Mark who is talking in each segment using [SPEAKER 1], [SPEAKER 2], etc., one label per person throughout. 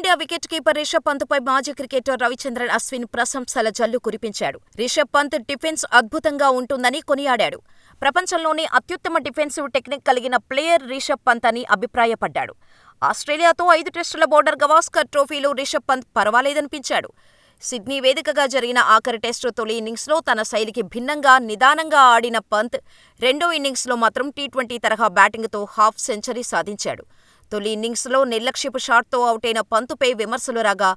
[SPEAKER 1] Team India wicket keeper Rishabh పంత్పై మాజీ cricketer Ravichandran Ashwin ప్రశంసల జల్లు కురిపించాడు. రిషబ్ పంత్ డిఫెన్స్ అద్భుతంగా ఉంటుందని కొనియాడాడు. ప్రపంచంలోనే అత్యుత్తమ డిఫెన్సివ్ టెక్నిక్ కలిగిన ప్లేయర్ రిషబ్ పంత్ అని అభిప్రాయపడ్డాడు. ఆస్ట్రేలియాతో 5 టెస్టుల బోర్డర్ గవాస్కర్ ట్రోఫీలో రిషబ్ పంత్ పర్వాలేదనిపించాడు. సిడ్నీ వేదికగా జరిగిన ఆఖరి టెస్టు తొలి ఇన్నింగ్స్లో తన శైలికి భిన్నంగా నిదానంగా ఆడిన పంత్ రెండో ఇన్నింగ్స్లో మాత్రం టీ20 తరహా బ్యాటింగ్తో హాఫ్ సెంచరీ సాధించాడు. తొలి ఇన్నింగ్స్లో నిర్లక్ష్యపు షాట్తో అవుటైన పంత్పై విమర్శలు రాగా,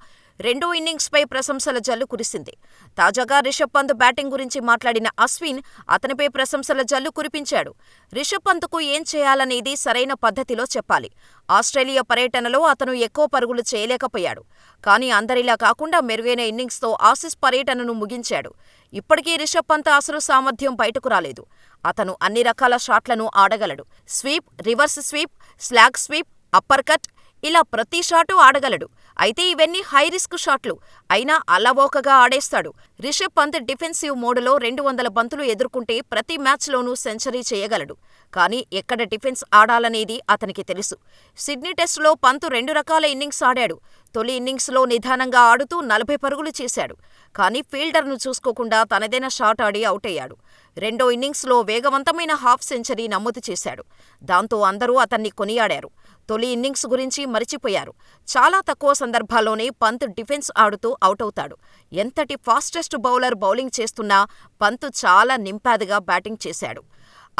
[SPEAKER 1] రెండో ఇన్నింగ్స్పై ప్రశంసల జల్లు కురిసింది. తాజాగా రిషబ్ పంత్ బ్యాటింగ్ గురించి మాట్లాడిన అశ్విన్ అతనిపై ప్రశంసల జల్లు కురిపించాడు. రిషబ్ పంత్కు ఏం చేయాలనేది సరైన పద్ధతిలో చెప్పాలి. ఆస్ట్రేలియా పర్యటనలో అతను ఎక్కువ పరుగులు చేయలేకపోయాడు. కానీ అందరిలా కాకుండా మెరుగైన ఇన్నింగ్స్తో ఆసీస్ పర్యటనను ముగించాడు. ఇప్పటికీ రిషబ్ పంత్ అసలు సామర్థ్యం బయటకు రాలేదు. అతను అన్ని రకాల షాట్లను ఆడగలడు. Sweep, reverse sweep, slog sweep, upper cut ఇలా ప్రతి షాటు ఆడగలడు. అయితే ఇవన్నీ హై రిస్క్ షాట్లు. అయినా అలవోకగా ఆడేస్తాడు. రిషబ్ పంత్ డిఫెన్సివ్ మోడులో 200 బంతులు ఎదుర్కొంటే ప్రతి మ్యాచ్లోనూ సెంచరీ చేయగలడు. కానీ ఎక్కడ డిఫెన్స్ ఆడాలనేది అతనికి తెలుసు. సిడ్నీ టెస్టులో పంత్ 2 రకాల ఇన్నింగ్స్ ఆడాడు. తొలి ఇన్నింగ్స్లో నిదానంగా ఆడుతూ 40 పరుగులు చేశాడు. కానీ ఫీల్డర్ను చూసుకోకుండా తనదైన షాట్ ఆడి అవుటయ్యాడు. రెండో ఇన్నింగ్స్లో వేగవంతమైన హాఫ్ సెంచరీ నమోదు చేశాడు. దాంతో అందరూ అతన్ని కొనియాడారు. తొలి ఇన్నింగ్స్ గురించి మరిచిపోయారు. చాలా తక్కువ సందర్భాల్లోనే పంత్ డిఫెన్స్ ఆడుతూ అవుటవుతాడు. ఎంతటి ఫాస్టెస్ట్ బౌలర్ బౌలింగ్ చేస్తున్నా పంత్ చాలా నింపాదిగా బ్యాటింగ్ చేశాడు.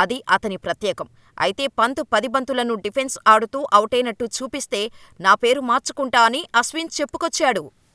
[SPEAKER 1] అది అతని ప్రత్యేకం. అయితే పంత్ 10 బంతులను డిఫెన్స్ ఆడుతూ అవుటైనట్టు చూపిస్తే నా పేరు మార్చుకుంటా అని అశ్విన్ చెప్పుకొచ్చాడు.